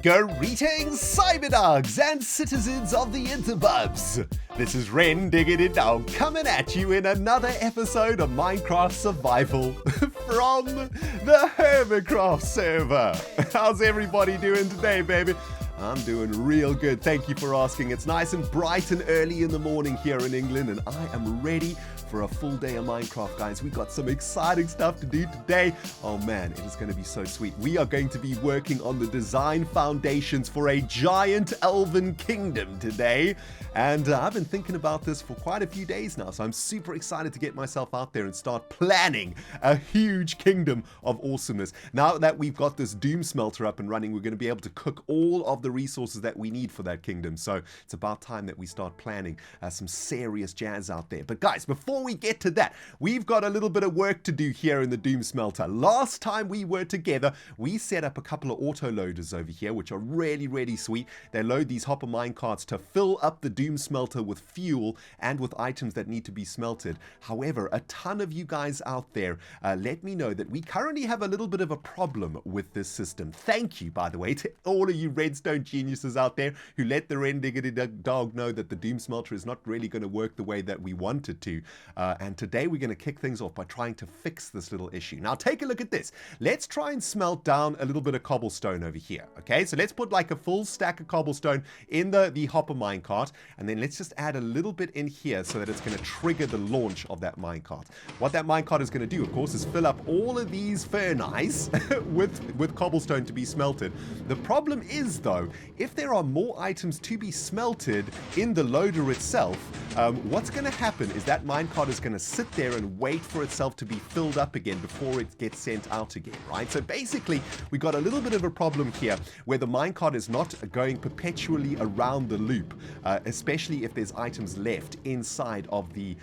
Greetings, Cyberdogs and citizens of the interbubs! This is ReNDoG coming at you in another episode of Minecraft Survival from the Hermitcraft server. How's everybody doing today, baby? I'm doing real good, thank you for asking. It's nice and bright and early in the morning here in England, and I am ready for a full day of Minecraft, guys. We got some exciting stuff to do today. Oh man, it is going to be so sweet. We are going to be working on the design foundations for a giant Elven kingdom today. And I've been thinking about this for quite a few days now, so I'm super excited to get myself out there and start planning a huge kingdom of awesomeness. Now that we've got this Doomsmelter up and running, we're going to be able to cook all of the resources that we need for that kingdom. So it's about time that we start planning some serious jazz out there. But guys, before we get to that, we've got a little bit of work to do here in the Doomsmelter. Last time we were together, we set up a couple of auto loaders over here, which are really sweet. They load these hopper minecarts to fill up the Doomsmelter with fuel and with items that need to be smelted. However, a ton of you guys out there let me know that we currently have a little bit of a problem with this system. Thank you, by the way, to all of you Redstone geniuses out there who let the ReNDoG know that the Doomsmelter is not really going to work the way that we want it to. And today we're going to kick things off by trying to fix this little issue. Now take a look at this. Let's try and smelt down a little bit of cobblestone over here. Okay, so let's put like a full stack of cobblestone in the hopper minecart, and then let's just add a little bit in here so that it's going to trigger the launch of that minecart. What that minecart is going to do, of course, is fill up all of these furnace with cobblestone to be smelted. The problem is, though, if there are more items to be smelted in the loader itself, what's going to happen is that minecart is going to sit there and wait for itself to be filled up again before it gets sent out again, right? So basically, we got a little bit of a problem here where the minecart is not going perpetually around the loop, especially if there's items left inside of the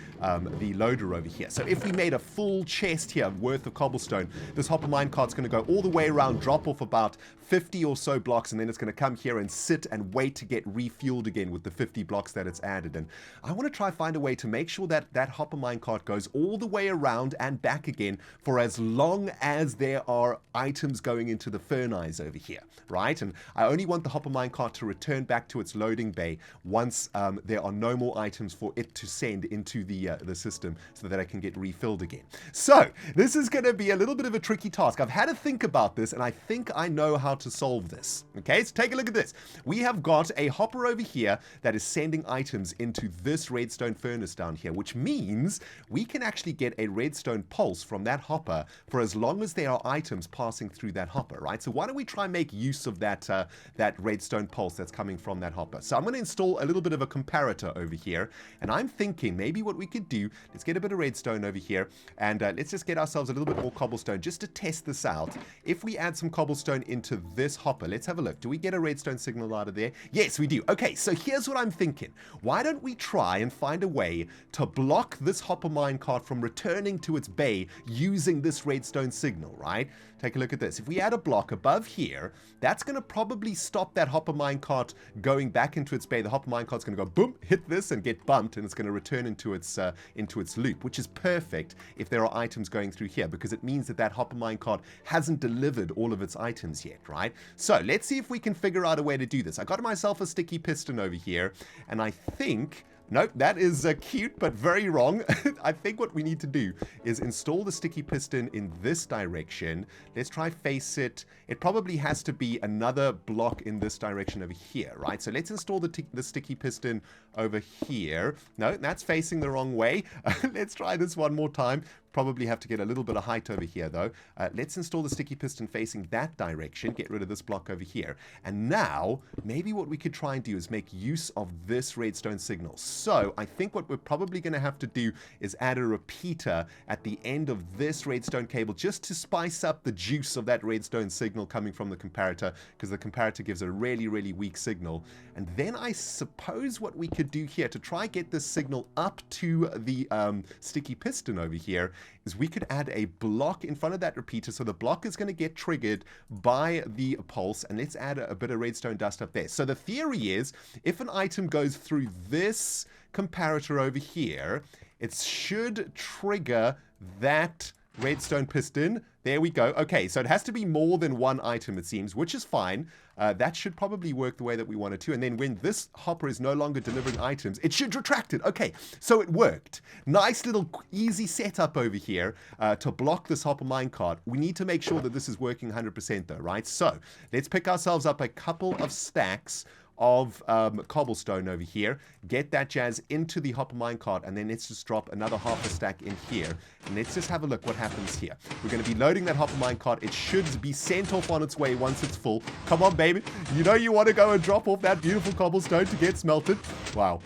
loader over here. So if we made a full chest here worth of cobblestone, this hopper minecart's going to go all the way around, drop off about 50 or so blocks, and then it's going to come here and sit and wait to get refueled again with the 50 blocks that it's added. And I want to try find a way to make sure that that hopper minecart goes all the way around and back again for as long as there are items going into the furnace over here, right? And I only want the hopper minecart to return back to its loading bay once there are no more items for it to send into the system so that I can get refilled again. So this is going to be a little bit of a tricky task. I've had to think about this, and I think I know how to solve this. Okay, so take a look at this. We have got a hopper over here that is sending items into this redstone furnace down here, which means we can actually get a redstone pulse from that hopper for as long as there are items passing through that hopper, right? So why don't we try and make use of that redstone pulse that's coming from that hopper. So I'm going to install a little bit of a comparator over here, and I'm thinking maybe what we could do, let's get a bit of redstone over here, and let's just get ourselves a little bit more cobblestone just to test this out. If we add some cobblestone into this hopper, let's have a look. Do we get a redstone signal out of there? Yes, we do. Okay, so here's what I'm thinking. Why don't we try and find a way to block this hopper minecart from returning to its bay using this redstone signal, right? Take a look at this. If we add a block above here, that's going to probably stop that hopper minecart going back into its bay. The hopper minecart's going to go boom, hit this and get bumped, and it's going to return into its loop, which is perfect if there are items going through here, because it means that that hopper minecart hasn't delivered all of its items yet, right? So let's see if we can figure out a way to do this. I got myself a sticky piston over here, and I think... Nope, that is cute, but very wrong. I think what we need to do is install the sticky piston in this direction. Let's try face it. It probably has to be another block in this direction over here, right? So let's install the sticky piston over here. No, that's facing the wrong way. Let's try this one more time. Probably have to get a little bit of height over here, though. Let's install the sticky piston facing that direction. Get rid of this block over here. And now, maybe what we could try and do is make use of this redstone signal. So, I think what we're probably going to have to do is add a repeater at the end of this redstone cable just to spice up the juice of that redstone signal coming from the comparator, because the comparator gives a really weak signal. And then I suppose what we could do here to try get this signal up to the sticky piston over here is we could add a block in front of that repeater, so the block is going to get triggered by the pulse, and let's add a bit of redstone dust up there. So the theory is, if an item goes through this comparator over here, it should trigger that redstone piston, There we go. Okay, so it has to be more than one item, it seems, which is fine. That should probably work the way that we want it to. And then when this hopper is no longer delivering items, it should retract it. Okay, so it worked. Nice little easy setup over here to block this hopper minecart. We need to make sure that this is working 100% though, right? So let's pick ourselves up a couple of stacks of cobblestone over here, get that jazz into the hopper minecart, and then let's just drop another half a stack in here, and let's just have a look what happens here. We're going to be loading that hopper minecart. It should be sent off on its way once it's full. Come on, baby. You know you want to go and drop off that beautiful cobblestone to get smelted. Wow.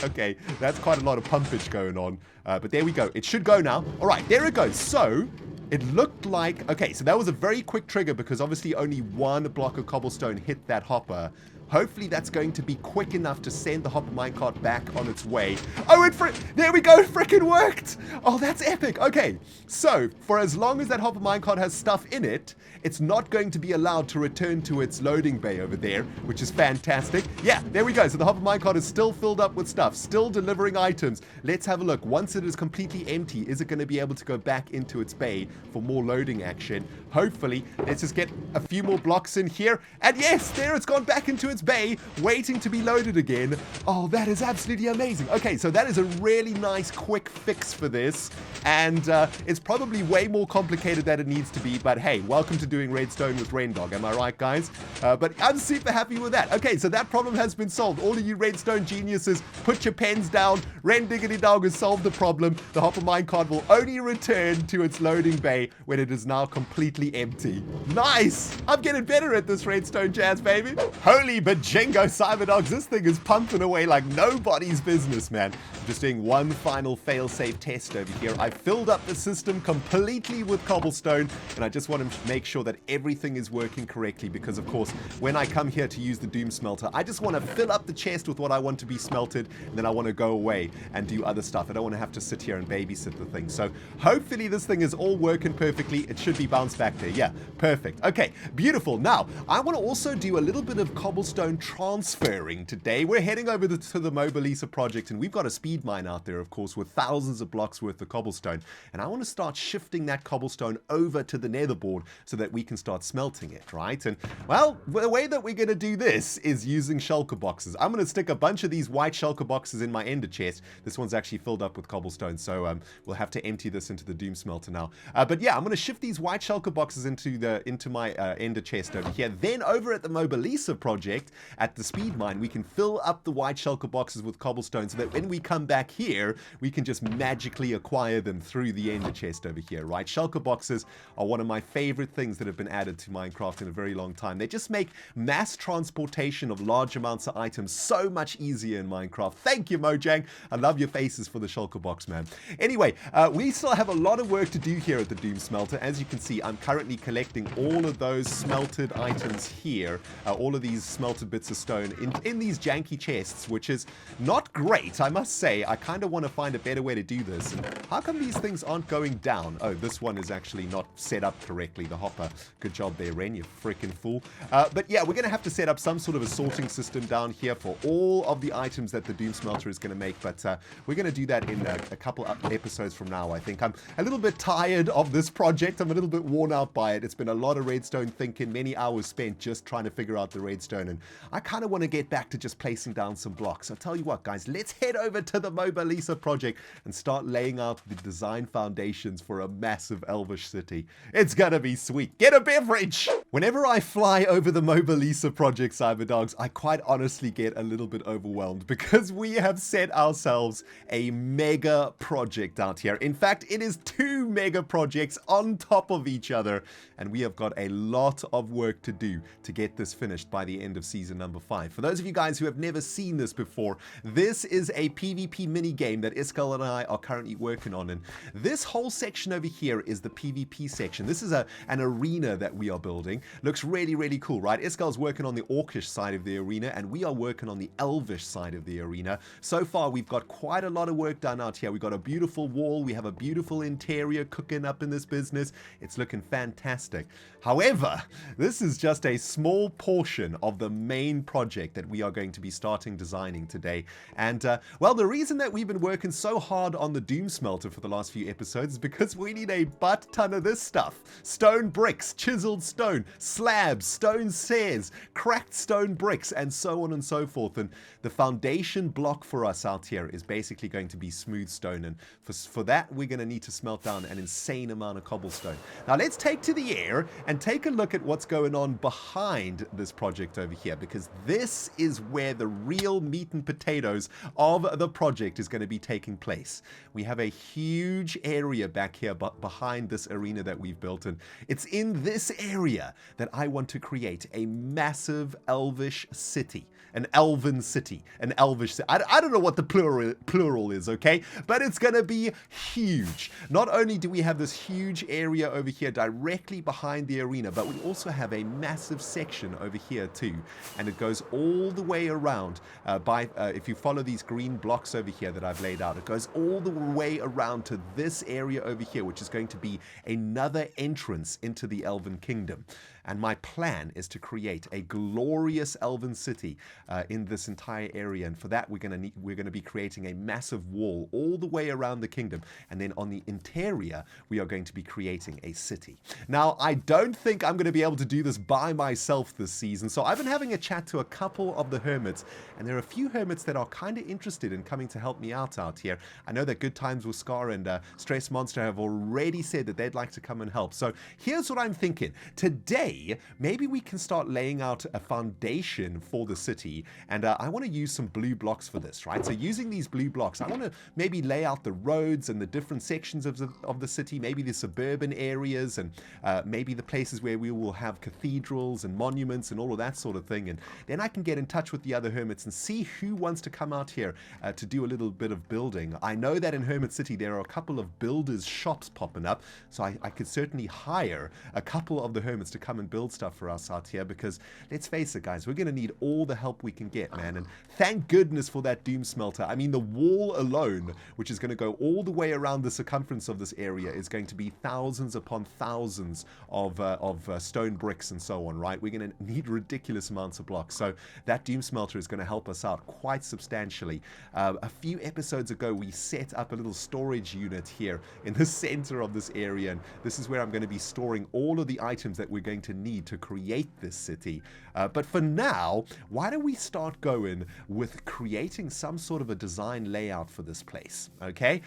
Okay, that's quite a lot of pumpage going on, but there we go. It should go now. All right, there it goes. So it looked like, okay, so that was a very quick trigger because obviously only one block of cobblestone hit that hopper. Hopefully that's going to be quick enough to send the hopper minecart back on its way. Oh, there we go, frickin' worked! Oh, that's epic. Okay, so for as long as that hopper minecart has stuff in it, it's not going to be allowed to return to its loading bay over there, which is fantastic. Yeah, there we go. So the hopper minecart is still filled up with stuff, still delivering items. Let's have a look. Once it is completely empty, is it going to be able to go back into its bay for more loading action? Hopefully. Let's just get a few more blocks in here. And yes, there it's gone back into its bay, waiting to be loaded again. Oh, that is absolutely amazing. Okay, so that is a really nice quick fix for this. And it's probably way more complicated than it needs to be. But hey, welcome to doing redstone with ReNDoG. Am I right, guys? But I'm super happy with that. Okay, so that problem has been solved. All of you redstone geniuses, put your pens down. ReNDoG has solved the problem. The hopper minecart will only return to its loading bay when it is now completely empty. Nice! I'm getting better at this redstone jazz, baby. Holy bajingo, Cyberdogs. This thing is pumping away like nobody's business, man. I'm just doing one final fail-safe test over here. I filled up the system completely with cobblestone, and I just want to make sure that everything is working correctly because, of course, when I come here to use the Doomsmelter, I just want to fill up the chest with what I want to be smelted, and then I want to go away and do other stuff. I don't want to have to sit here and babysit the thing. So hopefully this thing is all working perfectly. It should be bounced back there. Yeah, perfect. Okay, beautiful. Now, I want to also do a little bit of cobblestone transferring today. We're heading over to the Mobilisa project, and we've got a speed mine out there, of course, with thousands of blocks worth of cobblestone. And I want to start shifting that cobblestone over to the netherboard so that we can start smelting it, right? And, well, the way that we're going to do this is using shulker boxes. I'm going to stick a bunch of these white shulker boxes in my ender chest. This one's actually filled up with cobblestone, so we'll have to empty this into the Doomsmelter now. But yeah, I'm going to shift these white shulker boxes into my ender chest over here. Then over at the Mobilisa project, at the speed mine, we can fill up the white shulker boxes with cobblestone so that when we come back here, we can just magically acquire them through the ender chest over here, right? Shulker boxes are one of my favorite things that have been added to Minecraft in a very long time. They just make mass transportation of large amounts of items so much easier in Minecraft. Thank you, Mojang. I love your faces for the shulker box, man. Anyway, we still have a lot of work to do here at the Doomsmelter. As you can see, I'm currently collecting all of those smelted items here, all of these smelted bits of stone in these janky chests, which is not great, I must say. I kind of want to find a better way to do this. And how come these things aren't going down? Oh, this one is actually not set up correctly, the hopper. Good job there, Ren, you freaking fool. But yeah, we're going to have to set up some sort of a sorting system down here for all of the items that the Doomsmelter is going to make, but we're going to do that in a couple of episodes from now, I think. I'm a little bit tired of this project. I'm a little bit worn out by it. It's been a lot of redstone thinking, many hours spent just trying to figure out the redstone, and I kind of want to get back to just placing down some blocks. I'll tell you what, guys, let's head over to the Mobilisa project and start laying out the design foundations for a massive elvish city. It's gonna be sweet. Get a beverage! Whenever I fly over the Mobilisa project, Cyberdogs, I quite honestly get a little bit overwhelmed because we have set ourselves a mega project out here. In fact, it is 2 mega projects on top of each other, and we have got a lot of work to do to get this finished by the end of season number 5. For those of you guys who have never seen this before, this is a PvP mini game that Iskal and I are currently working on, and this whole section over here is the PvP section. This is an arena that we are building. Looks really, really cool, right? Iskal's working on the orcish side of the arena, and we are working on the elvish side of the arena. So far, we've got quite a lot of work done out here. We've got a beautiful wall. We have a beautiful interior here cooking up in this business. It's looking fantastic. However, this is just a small portion of the main project that we are going to be starting designing today. And, well, the reason that we've been working so hard on the Doomsmelter for the last few episodes is because we need a butt ton of this stuff. Stone bricks, chiseled stone, slabs, stone stairs, cracked stone bricks, and so on and so forth. And the foundation block for us out here is basically going to be smooth stone. And for that, we're going to need to smelt down an insane amount of cobblestone. Now, let's take to the air and take a look at what's going on behind this project over here, because this is where the real meat and potatoes of the project is going to be taking place. We have a huge area back here behind this arena that we've built, and it's in this area that I want to create a massive elvish city. An elven city, an elvish city. I don't know what the plural is, okay? But it's going to be huge. Not only do we have this huge area over here directly behind the arena, but we also have a massive section over here too. And it goes all the way around if you follow these green blocks over here that I've laid out, it goes all the way around to this area over here, which is going to be another entrance into the Elven Kingdom. And my plan is to create a glorious elven city in this entire area. And for that, we're going to be creating a massive wall all the way around the kingdom. And then on the interior, we are going to be creating a city. Now, I don't think I'm going to be able to do this by myself this season. So I've been having a chat to a couple of the hermits. And there are a few hermits that are kind of interested in coming to help me out here. I know that Good Times with Scar and Stress Monster have already said that they'd like to come and help. So here's what I'm thinking. Today, maybe we can start laying out a foundation for the city, and I want to use some blue blocks for this, right? So using these blue blocks, I want to maybe lay out the roads and the different sections of the city, maybe the suburban areas, and maybe the places where we will have cathedrals and monuments and all of that sort of thing. And then I can get in touch with the other hermits and see who wants to come out here to do a little bit of building. I know that in Hermit City there are a couple of builders' shops popping up, so I could certainly hire a couple of the hermits to come and build stuff for us out here, because let's face it, guys, we're going to need all the help we can get, man. And thank goodness for that Doomsmelter. I mean, the wall alone, which is going to go all the way around the circumference of this area, is going to be thousands upon thousands of stone bricks and so on, right? We're going to need ridiculous amounts of blocks. So that Doomsmelter is going to help us out quite substantially. A few episodes ago, we set up a little storage unit here in the center of this area, and this is where I'm going to be storing all of the items that we're going to need to create this city. But for now, why don't we start going with creating some sort of a design layout for this place, okay?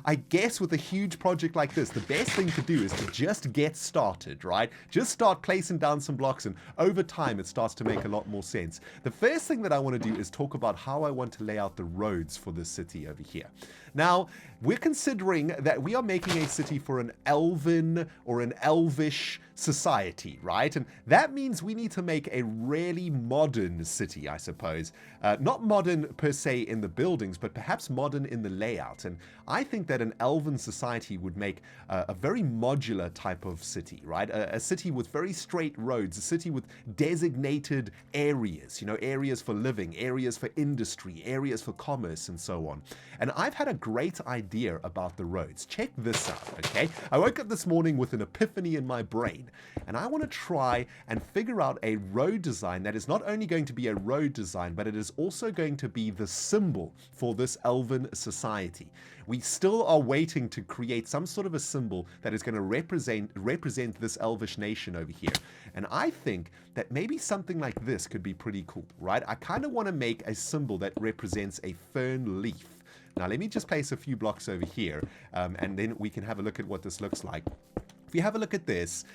I guess with a huge project like this, the best thing to do is to just get started, right? Just start placing down some blocks, and over time it starts to make a lot more sense. The first thing that I want to do is talk about how I want to lay out the roads for this city over here. Now, we're considering that we are making a city for an elven or an elvish society, right? And that means we need to make a really modern city, I suppose. Not modern per se in the buildings, but perhaps modern in the layout. And I think that an elven society would make a very modular type of city, right? A city with very straight roads, a city with designated areas, you know, areas for living, areas for industry, areas for commerce, and so on. And I've had a great idea about the roads. Check this out, okay? I woke up this morning with an epiphany in my brain, and I want to try and figure out a road design that is not only going to be a road design, but it is also going to be the symbol for this elven society. We still are waiting to create some sort of a symbol that is going to represent this elvish nation over here. And I think that maybe something like this could be pretty cool, right? I kind of want to make a symbol that represents a fern leaf. Now, let me just place a few blocks over here, and then we can have a look at what this looks like. If you have a look at this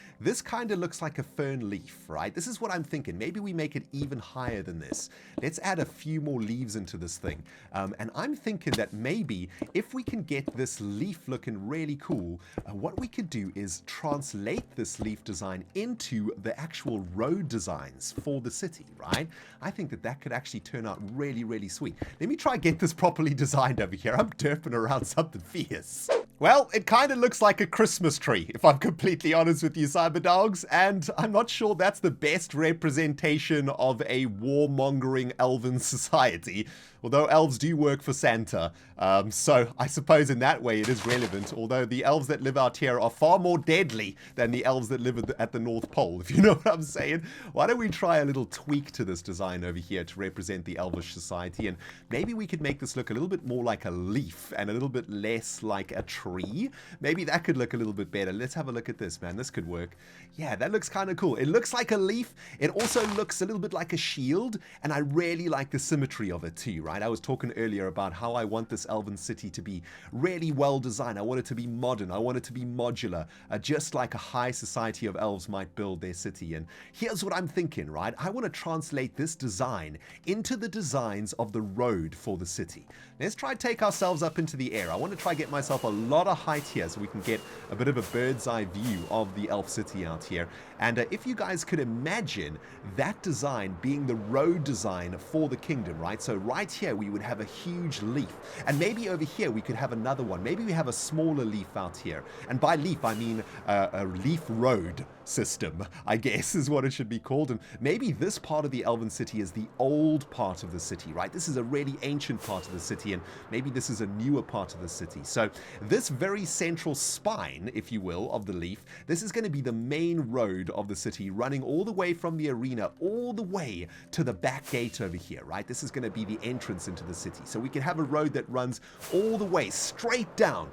kind of looks like a fern leaf, right? This is what I'm thinking. Maybe we make it even higher than this. Let's add a few more leaves into this thing. And I'm thinking that maybe if we can get this leaf looking really cool, what we could do is translate this leaf design into the actual road designs for the city, right? I think that that could actually turn out really, really sweet. Let me try and get this properly designed over here. I'm derping around something fierce. Well, it kind of looks like a Christmas tree, if I'm completely honest with you, Cyberdogs, and I'm not sure that's the best representation of a warmongering elven society. Although elves do work for Santa, so I suppose in that way it is relevant, although the elves that live out here are far more deadly than the elves that live at the North Pole, if you know what I'm saying. Why don't we try a little tweak to this design over here to represent the elvish society, and maybe we could make this look a little bit more like a leaf and a little bit less like a tree. Maybe that could look a little bit better. Let's have a look at this, man. This could work. Yeah, that looks kind of cool. It looks like a leaf. It also looks a little bit like a shield, and I really like the symmetry of it too, right? I was talking earlier about how I want this elven city to be really well designed. I want it to be modern. I want it to be modular, just like a high society of elves might build their city. And here's what I'm thinking, right? I want to translate this design into the designs of the road for the city. Let's try to take ourselves up into the air. I want to try to get myself a lot of height here so we can get a bit of a bird's eye view of the elf city out here. And if you guys could imagine that design being the road design for the kingdom, right? So right here we would have a huge leaf, and maybe over here we could have another one. Maybe we have a smaller leaf out here, and by leaf I mean a leaf road system, I guess is what it should be called. And maybe this part of the elven city is the old part of the city, right? This is a really ancient part of the city, and maybe this is a newer part of the city. So this very central spine, if you will, of the leaf, this is going to be the main road of the city, running all the way from the arena all the way to the back gate over here, right? This is going to be the entrance into the city. So we can have a road that runs all the way straight down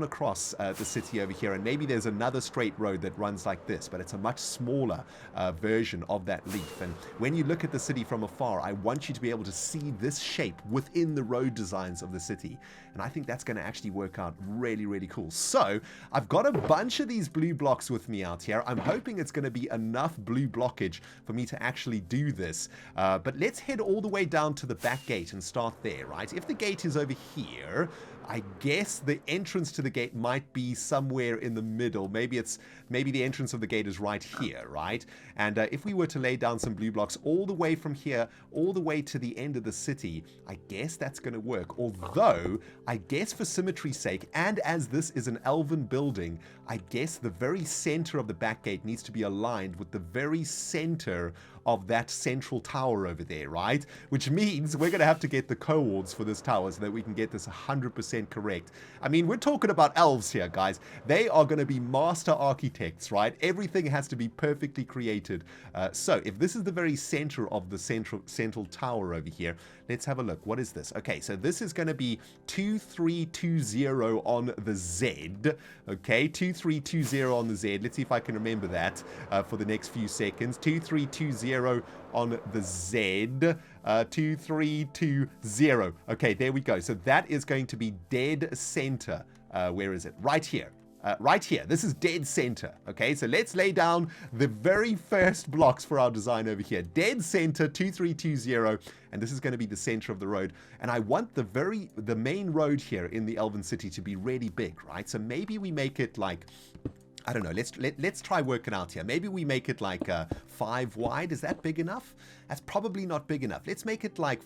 across the city over here, and maybe there's another straight road that runs like this, but it's a much smaller version of that leaf. And when you look at the city from afar, I want you to be able to see this shape within the road designs of the city, and I think that's going to actually work out really, really cool. So I've got a bunch of these blue blocks with me out here. I'm hoping it's going to be enough blue blockage for me to actually do this, but let's head all the way down to the back gate and start there, right? If the gate is over here, I guess the entrance to the gate might be somewhere in the middle. Maybe the entrance of the gate is right here, right? And if we were to lay down some blue blocks all the way from here, all the way to the end of the city, I guess that's going to work. Although, I guess for symmetry's sake, and as this is an elven building, I guess the very center of the back gate needs to be aligned with the very center of that central tower over there, right? Which means we're going to have to get the coords for this tower so that we can get this 100% correct. I mean, we're talking about elves here, guys. They are going to be master architects, right? Everything has to be perfectly created. So if this is the very center of the central tower over here, let's have a look. What is this? Okay, so this is going to be 2320 on the Z. Okay, 2320 on the Z. Let's see if I can remember that for the next few seconds. 2320 on the Z, 2320. Okay, there we go. So that is going to be dead center. Where is it? Right here. Right here. This is dead center. Okay, so let's lay down the very first blocks for our design over here. Dead center, 2320, and this is going to be the center of the road. And I want the main road here in the Elven City to be really big, right? So maybe we make it like, I don't know, let's try working out here. Maybe we make it like 5 wide. Is that big enough? That's probably not big enough. Let's make it like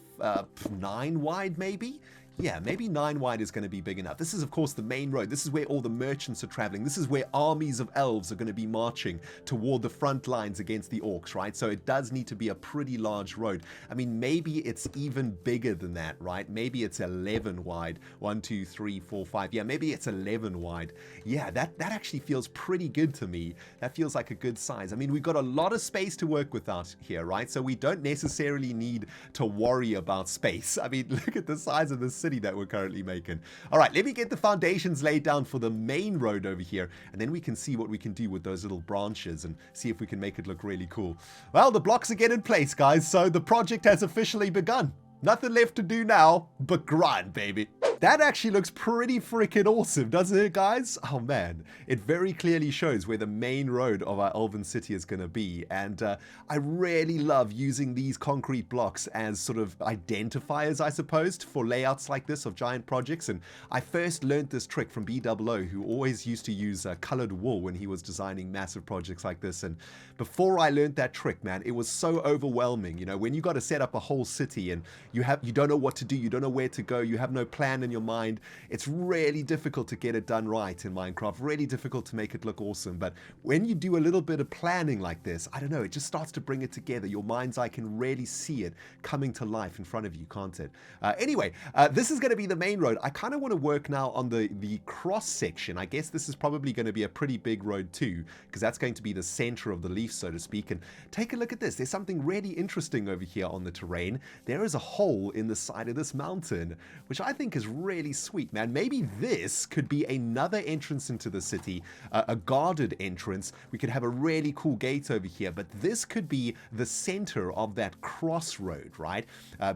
9 wide maybe. Yeah, maybe 9 wide is going to be big enough. This is, of course, the main road. This is where all the merchants are traveling. This is where armies of elves are going to be marching toward the front lines against the orcs, right? So it does need to be a pretty large road. I mean, maybe it's even bigger than that, right? Maybe it's 11 wide. 1, 2, 3, 4, 5. Yeah, maybe it's 11 wide. Yeah, that actually feels pretty good to me. That feels like a good size. I mean, we've got a lot of space to work with out here, right? So we don't necessarily need to worry about space. I mean, look at the size of the city that we're currently making. All right, let me get the foundations laid down for the main road over here, and then we can see what we can do with those little branches and see if we can make it look really cool. Well, the blocks are getting in place, guys, so the project has officially begun. Nothing left to do now but grind, baby. That actually looks pretty freaking awesome, doesn't it, guys? Oh, man. It very clearly shows where the main road of our Elven City is going to be. And I really love using these concrete blocks as sort of identifiers, I suppose, for layouts like this of giant projects. And I first learned this trick from BOO, who always used to use colored wool when he was designing massive projects like this. And before I learned that trick, man, it was so overwhelming. You know, when you got to set up a whole city and you don't know what to do, you don't know where to go, you have no plan in your mind. It's really difficult to get it done right in Minecraft, really difficult to make it look awesome. But when you do a little bit of planning like this, I don't know, it just starts to bring it together. Your mind's eye can really see it coming to life in front of you, can't it? Anyway, this is going to be the main road. I kind of want to work now on the cross section. I guess this is probably going to be a pretty big road too, because that's going to be the center of the leaf, so to speak. And take a look at this. There's something really interesting over here on the terrain. There is a hole in the side of this mountain, which I think is really sweet, man. Maybe this could be another entrance into the city, a guarded entrance. We could have a really cool gate over here, but this could be the center of that crossroad, right?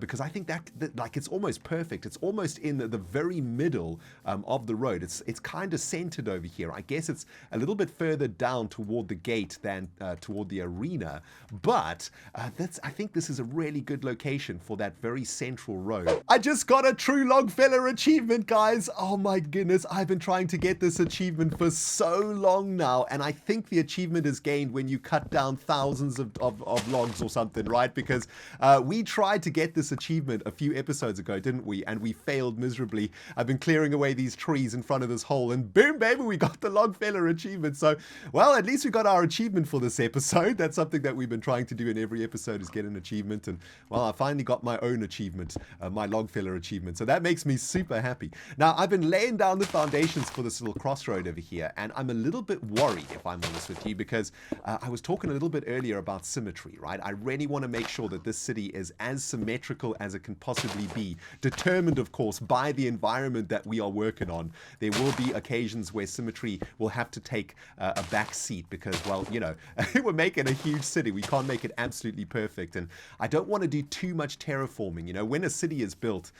Because I think that like it's almost perfect. It's almost in the very middle of the road. It's kind of centered over here. I guess it's a little bit further down toward the gate than toward the arena, but I think this is a really good location for that very central road. I just got a True Longfellow achievement, guys. Oh my goodness, I've been trying to get this achievement for so long now, and I think the achievement is gained when you cut down thousands of logs or something, right? Because we tried to get this achievement a few episodes ago, didn't we? And we failed miserably. I've been clearing away these trees in front of this hole, and boom, baby, we got the Longfellow achievement. So, well, at least we got our achievement for this episode. That's something that we've been trying to do in every episode, is get an achievement. And, well, I finally got my own achievement, my Longfellow achievement. So that makes me super happy. Now, I've been laying down the foundations for this little crossroad over here, and I'm a little bit worried, if I'm honest with you, because I was talking a little bit earlier about symmetry, right? I really want to make sure that this city is as symmetrical as it can possibly be, determined, of course, by the environment that we are working on. There will be occasions where symmetry will have to take a back seat because, well, you know, we're making a huge city. We can't make it absolutely perfect, and I don't want to do too much terraforming. You know, when a city is built,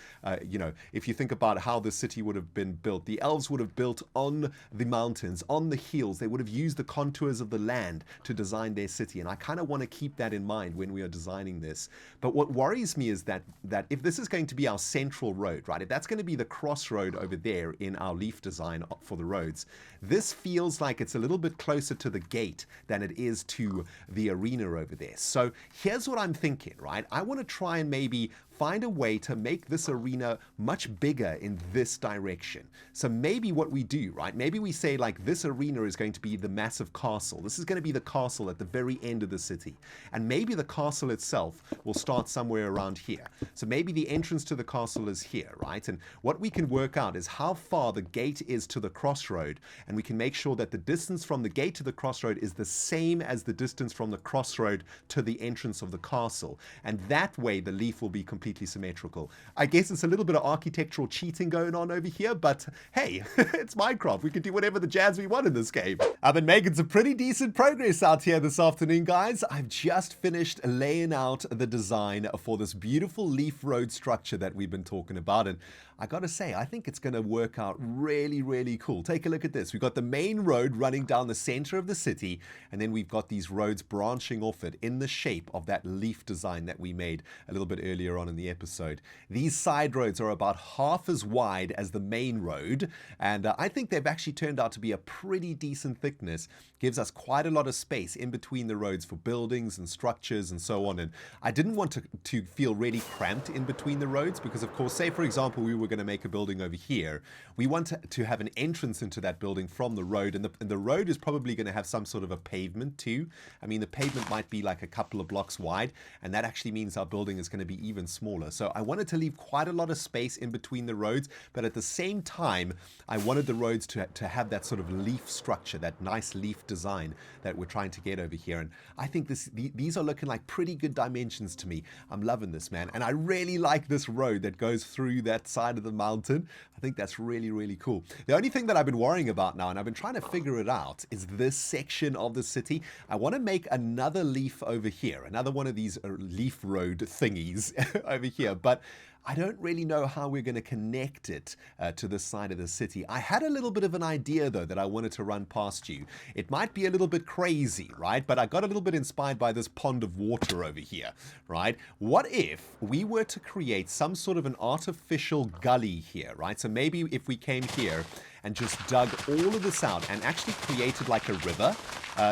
you know, if you think about how the city would have been built, the elves would have built on the mountains, on the hills. They would have used the contours of the land to design their city, and I kind of want to keep that in mind when we are designing this. But what worries me is that if this is going to be our central road, right, if that's going to be the crossroad over there in our leaf design for the roads, this feels like it's a little bit closer to the gate than it is to the arena over there. So here's what I'm thinking, right? I want to try and maybe find a way to make this arena much bigger in this direction. So maybe what we do, right? Maybe we say like this arena is going to be the massive castle. This is going to be the castle at the very end of the city. And maybe the castle itself will start somewhere around here. So maybe the entrance to the castle is here, right? And what we can work out is how far the gate is to the crossroad. And we can make sure that the distance from the gate to the crossroad is the same as the distance from the crossroad to the entrance of the castle. And that way the leaf will be completely symmetrical. I guess it's a little bit of architectural cheating going on over here, but hey, it's Minecraft. We can do whatever the jazz we want in this game. I've been making some pretty decent progress out here this afternoon, guys. I've just finished laying out the design for this beautiful leaf road structure that we've been talking about, and I gotta say, I think it's gonna work out really, really cool. Take a look at this. We've got the main road running down the center of the city, and then we've got these roads branching off it in the shape of that leaf design that we made a little bit earlier on in the episode. These side roads are about half as wide as the main road, and I think they've actually turned out to be a pretty decent thickness. Gives us quite a lot of space in between the roads for buildings and structures and so on. And I didn't want to feel really cramped in between the roads because, of course, say for example we were going to make a building over here. We want to have an entrance into that building from the road, and the road is probably going to have some sort of a pavement too. I mean, the pavement might be like a couple of blocks wide, and that actually means our building is going to be even smaller. So I wanted to leave quite a lot of space in between the roads, but at the same time I wanted the roads to have that sort of leaf structure, that nice leaf design that we're trying to get over here. And I think these are looking like pretty good dimensions to me. I'm loving this, man, and I really like this road that goes through that side of the mountain. I think that's really, really cool. The only thing that I've been worrying about now, and I've been trying to figure it out, is this section of the city. I want to make another leaf over here, another one of these leaf road thingies over here, but I don't really know how we're going to connect it to this side of the city. I had a little bit of an idea, though, that I wanted to run past you. It might be a little bit crazy, right? But I got a little bit inspired by this pond of water over here, right? What if we were to create some sort of an artificial gully here, right? So maybe if we came here and just dug all of this out and actually created like a river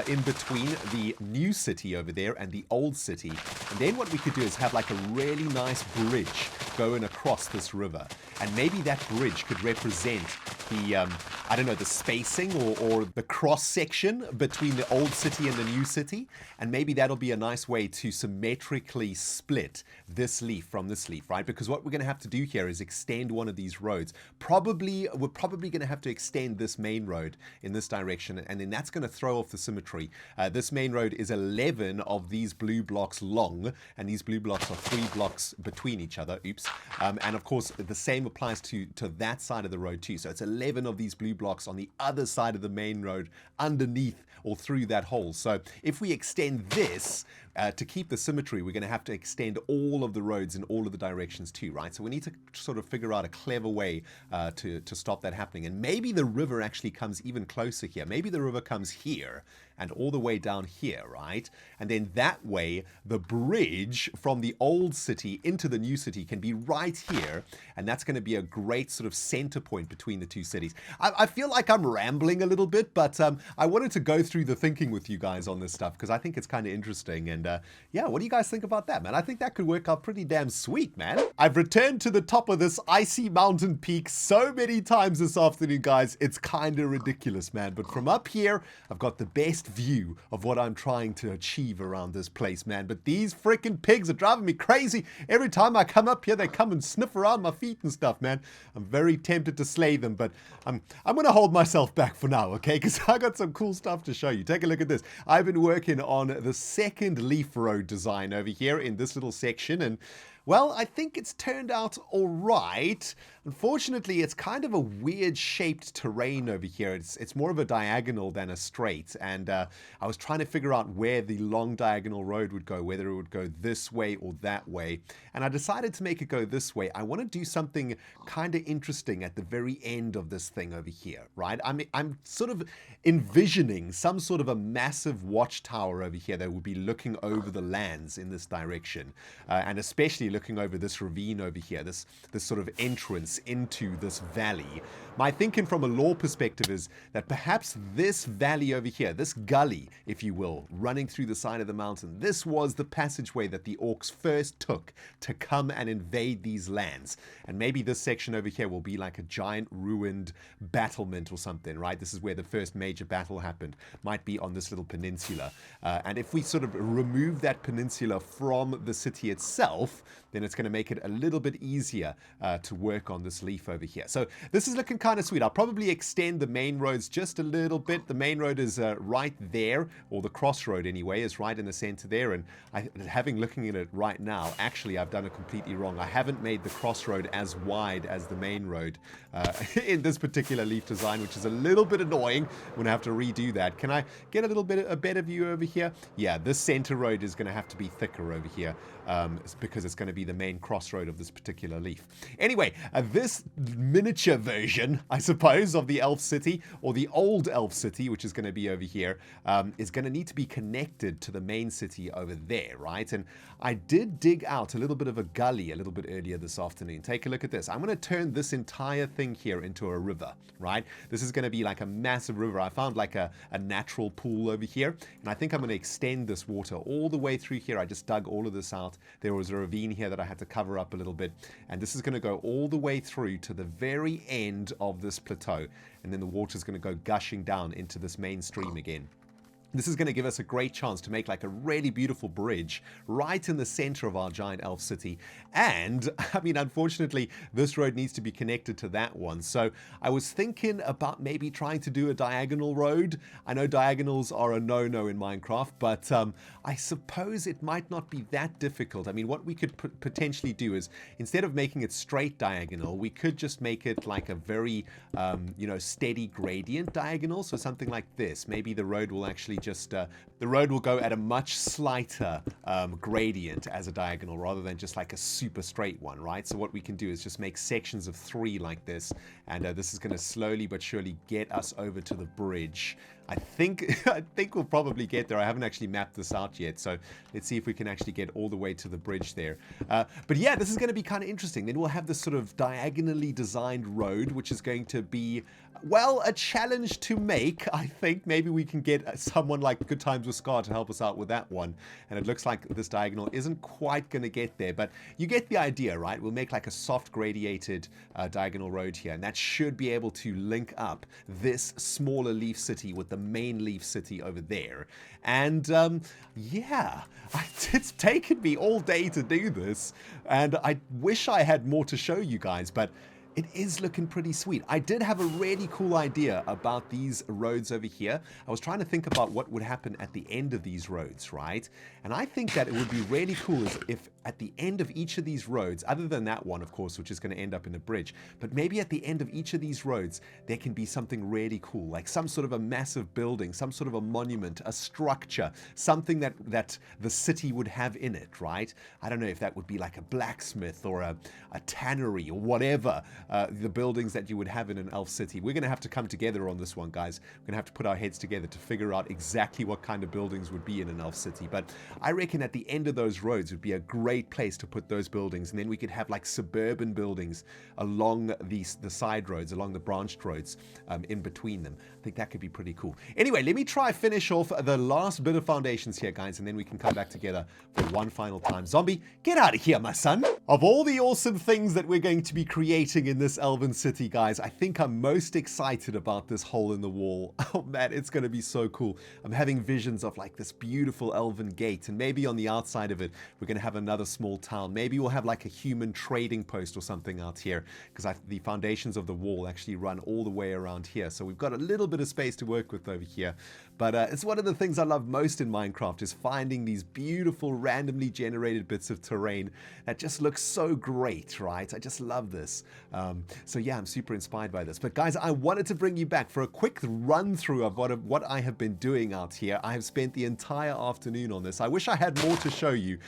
in between the new city over there and the old city. And then what we could do is have like a really nice bridge going across across this river. And maybe that bridge could represent the, I don't know, the spacing or the cross-section between the old city and the new city. And maybe that'll be a nice way to symmetrically split this leaf from this leaf, right? Because what we're going to have to do here is extend one of these roads. We're probably going to have to extend this main road in this direction, and then that's going to throw off the symmetry. This main road is 11 of these blue blocks long, and these blue blocks are 3 blocks between each other. Oops. And of course, the same applies to that side of the road too. So it's 11 of these blue blocks on the other side of the main road underneath or through that hole. So if we extend this to keep the symmetry, we're going to have to extend all of the roads in all of the directions too, right? So we need to sort of figure out a clever way to stop that happening. And maybe the river actually comes even closer here. Maybe the river comes here and all the way down here, right? And then that way, the bridge from the old city into the new city can be right here. And that's going to be a great sort of center point between the two cities. I feel like I'm rambling a little bit, but I wanted to go through the thinking with you guys on this stuff because I think it's kind of interesting. And yeah, what do you guys think about that, man? I think that could work out pretty damn sweet, man. I've returned to the top of this icy mountain peak so many times this afternoon, guys. It's kind of ridiculous, man. But from up here, I've got the best view of what I'm trying to achieve around this place, man. But these freaking pigs are driving me crazy. Every time I come up here, they come and sniff around my feet and stuff, man. I'm very tempted to slay them, but I'm going to hold myself back for now, okay? Because I got some cool stuff to show you. Take a look at this. I've been working on the second leaf road design over here in this little section, and well, I think it's turned out all right. Unfortunately, it's kind of a weird shaped terrain over here. It's more of a diagonal than a straight. And I was trying to figure out where the long diagonal road would go, whether it would go this way or that way. And I decided to make it go this way. I want to do something kind of interesting at the very end of this thing over here, right? I'm sort of envisioning some sort of a massive watchtower over here that would be looking over the lands in this direction. And especially looking over this ravine over here, this sort of entrance into this valley. My thinking from a lore perspective is that perhaps this valley over here, this gully, if you will, running through the side of the mountain, this was the passageway that the orcs first took to come and invade these lands. And maybe this section over here will be like a giant ruined battlement or something, right? This is where the first major battle happened. Might be on this little peninsula. And if we sort of remove that peninsula from the city itself, then it's going to make it a little bit easier to work on this leaf over here. So this is looking kind of sweet. I'll probably extend the main roads just a little bit. The main road is right there, or the crossroad anyway, is right in the center there. And looking at it right now, actually I've done it completely wrong. I haven't made the crossroad as wide as the main road in this particular leaf design, which is a little bit annoying. I'm going to have to redo that. Can I get a better view over here? Yeah, this center road is going to have to be thicker over here because it's going to be the main crossroad of this particular leaf. Anyway, this miniature version, I suppose, of the elf city, or the old elf city, which is going to be over here, is going to need to be connected to the main city over there, right? And I did dig out a little bit of a gully a little bit earlier this afternoon. Take a look at this. I'm going to turn this entire thing here into a river, right? This is going to be like a massive river. I found like a natural pool over here, and I think I'm going to extend this water all the way through here. I just dug all of this out. There was a ravine here that I had to cover up a little bit, and this is going to go all the way through to the very end of this plateau, and then the water is going to go gushing down into this main stream again. This is going to give us a great chance to make like a really beautiful bridge right in the center of our giant elf city. And, I mean, unfortunately, this road needs to be connected to that one. So I was thinking about maybe trying to do a diagonal road. I know diagonals are a no-no in Minecraft, but I suppose it might not be that difficult. I mean, what we could potentially do is, instead of making it straight diagonal, we could just make it like a very, steady gradient diagonal. So something like this. Maybe the road will actually the road will go at a much slighter gradient as a diagonal rather than just like a super straight one, right? So what we can do is just make sections of 3 like this, and this is going to slowly but surely get us over to the bridge. I think we'll probably get there. I haven't actually mapped this out yet, so let's see if we can actually get all the way to the bridge there. But yeah, this is going to be kind of interesting. Then we'll have this sort of diagonally designed road, which is going to be, well, a challenge to make. I think maybe we can get someone like Good Times with Scar to help us out with that one. And it looks like this diagonal isn't quite going to get there, but you get the idea, right? We'll make like a soft gradiated diagonal road here, and that should be able to link up this smaller leaf city with the main leaf city over there. And yeah, it's taken me all day to do this, and I wish I had more to show you guys, but it is looking pretty sweet. I did have a really cool idea about these roads over here. I was trying to think about what would happen at the end of these roads, right? And I think that it would be really cool if at the end of each of these roads, other than that one, of course, which is going to end up in the bridge, but maybe at the end of each of these roads, there can be something really cool, like some sort of a massive building, some sort of a monument, a structure, something that the city would have in it, right? I don't know if that would be like a blacksmith or a tannery or whatever. The buildings that you would have in an elf city. We're going to have to come together on this one, guys. We're going to have to put our heads together to figure out exactly what kind of buildings would be in an elf city. But I reckon at the end of those roads would be a great place to put those buildings, and then we could have like suburban buildings along the side roads, along the branched roads in between them. I think that could be pretty cool. Anyway, let me try finish off the last bit of foundations here, guys, and then we can come back together for one final time. Zombie, get out of here, my son. Of all the awesome things that we're going to be creating in this Elven city, guys, I think I'm most excited about this hole in the wall. Oh man, it's going to be so cool. I'm having visions of like this beautiful Elven gate, and maybe on the outside of it we're going to have another small town. Maybe we'll have like a human trading post or something out here, because the foundations of the wall actually run all the way around here, so we've got a little bit of space to work with over here. But it's one of the things I love most in Minecraft, is finding these beautiful randomly generated bits of terrain that just look so great, right? I just love this. So yeah, I'm super inspired by this. But guys, I wanted to bring you back for a quick run through of what I have been doing out here. I have spent the entire afternoon on this. I wish I had more to show you,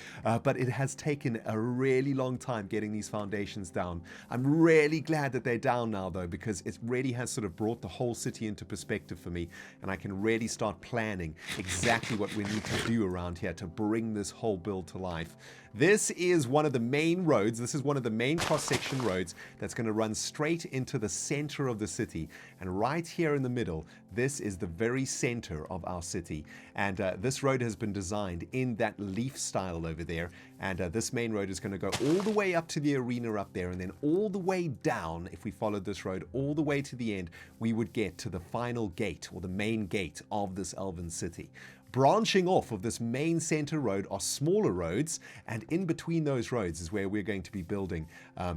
but it has taken a really long time getting these foundations down. I'm really glad that they're down now though, because it really has sort of brought the whole city into perspective for me, and I can really start planning exactly what we need to do around here to bring this whole build to life. This is one of the main roads. This is one of the main cross-section roads that's going to run straight into the center of the city. And right here in the middle, this is the very center of our city. And this road has been designed in that leaf style over there. And this main road is going to go all the way up to the arena up there, and then all the way down. If we followed this road all the way to the end, we would get to the final gate, or the main gate of this Elven city. Branching off of this main center road are smaller roads, and in between those roads is where we're going to be building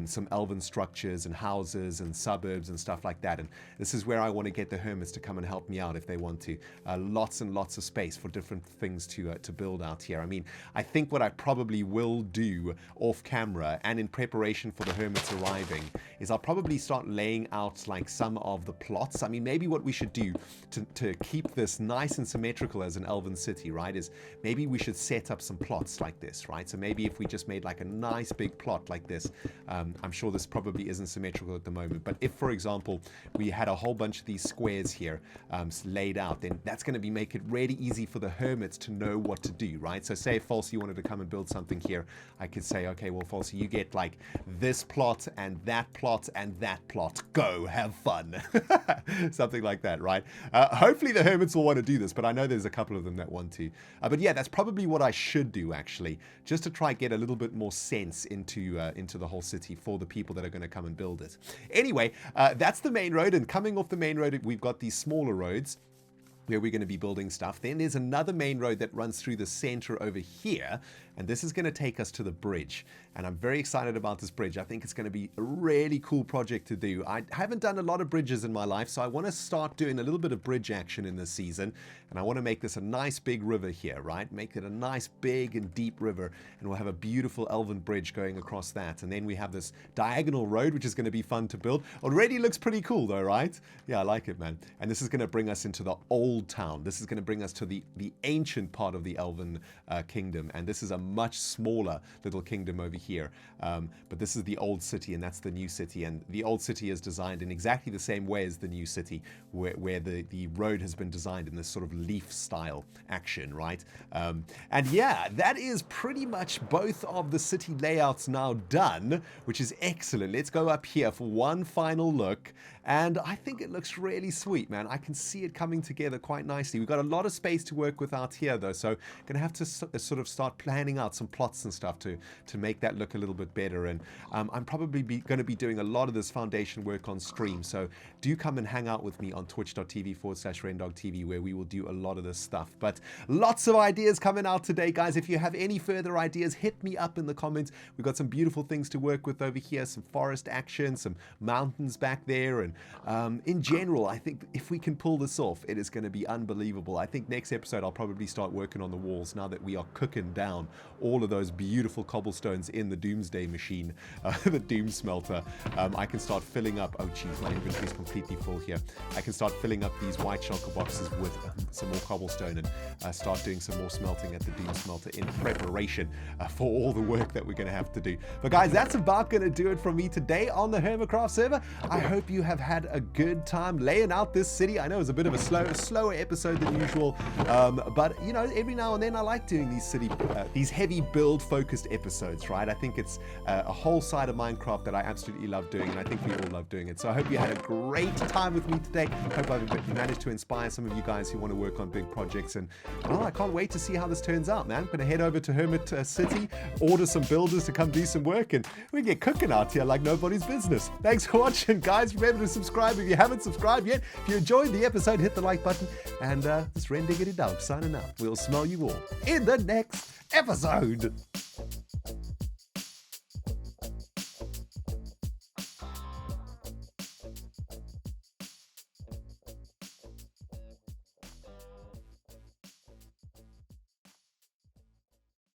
some Elven structures and houses and suburbs and stuff like that. And this is where I want to get the Hermits to come and help me out if they want to. Lots and lots of space for different things to build out here. I mean, I think what I probably will do off camera and in preparation for the Hermits arriving is I'll probably start laying out like some of the plots. I mean, maybe what we should do to keep this nice and symmetrical as an Elven city, right, is maybe we should set up some plots like this, right? So maybe if we just made like a nice big plot like this, I'm sure this probably isn't symmetrical at the moment, but if, for example, we had a whole bunch of these squares here laid out, then that's going to make it really easy for the Hermits to know what to do, right? So say if Falsey wanted to come and build something here, I could say, okay, well, Falsey, you get like this plot and that plot and that plot. Go, have fun. Something like that, right? Hopefully the Hermits will want to do this, but I know there's a couple of them that want to. But yeah, that's probably what I should do, actually, just to try get a little bit more sense into the whole city for the people that are going to come and build it. Anyway, that's the main road, and coming off the main road, we've got these smaller roads where we're going to be building stuff. Then there's another main road that runs through the center over here, and this is going to take us to the bridge. And I'm very excited about this bridge. I think it's going to be a really cool project to do. I haven't done a lot of bridges in my life, so I want to start doing a little bit of bridge action in this season. And I want to make this a nice big river here, right? Make it a nice big and deep river, and we'll have a beautiful Elven bridge going across that. And then we have this diagonal road, which is going to be fun to build. Already looks pretty cool though, right? Yeah, I like it, man. And this is going to bring us into the old old town. This is going to bring us to the ancient part of the Elven kingdom, and this is a much smaller little kingdom over here. But this is the old city, and that's the new city, and the old city is designed in exactly the same way as the new city, where the road has been designed in this sort of leaf style action, right? And yeah, that is pretty much both of the city layouts now done, which is excellent. Let's go up here for one final look, and I think it looks really sweet, man. I can see it coming together quite nicely. We've got a lot of space to work with out here, though, so gonna have to sort of start planning out some plots and stuff to make that look a little bit better. And I'm probably going to be doing a lot of this foundation work on stream, so do come and hang out with me on twitch.tv/ReNDoG where we will do a lot of this stuff. But lots of ideas coming out today, guys. If you have any further ideas, hit me up in the comments. We've got some beautiful things to work with over here, some forest action, some mountains back there, and in general, I think if we can pull this off, it is going to be unbelievable. I think next episode I'll probably start working on the walls now that we are cooking down all of those beautiful cobblestones in the Doomsday machine, the Doomsmelter. I can start filling up, oh geez, my inventory is completely full here. I can start filling up these white shulker boxes with some more cobblestone and start doing some more smelting at the Doomsmelter in preparation for all the work that we're going to have to do. But guys, that's about going to do it from me today on the Hermitcraft server. I hope you have had a good time laying out this city. I know it was a bit of a slower episode than usual, but you know, every now and then I like doing these heavy build focused episodes, right? I think it's a whole side of Minecraft that I absolutely love doing, and I think we all love doing it. So I hope you had a great time with me today. Hope I've managed to inspire some of you guys who want to work on big projects, and well, I can't wait to see how this turns out, man. I'm gonna head over to Hermit City, order some builders to come do some work, and we get cooking out here like nobody's business. Thanks for watching, guys. Remember to subscribe if you haven't subscribed yet. If you enjoyed the episode, hit the like button, and this ReNDoG signing out. We'll smell you all in the next episode.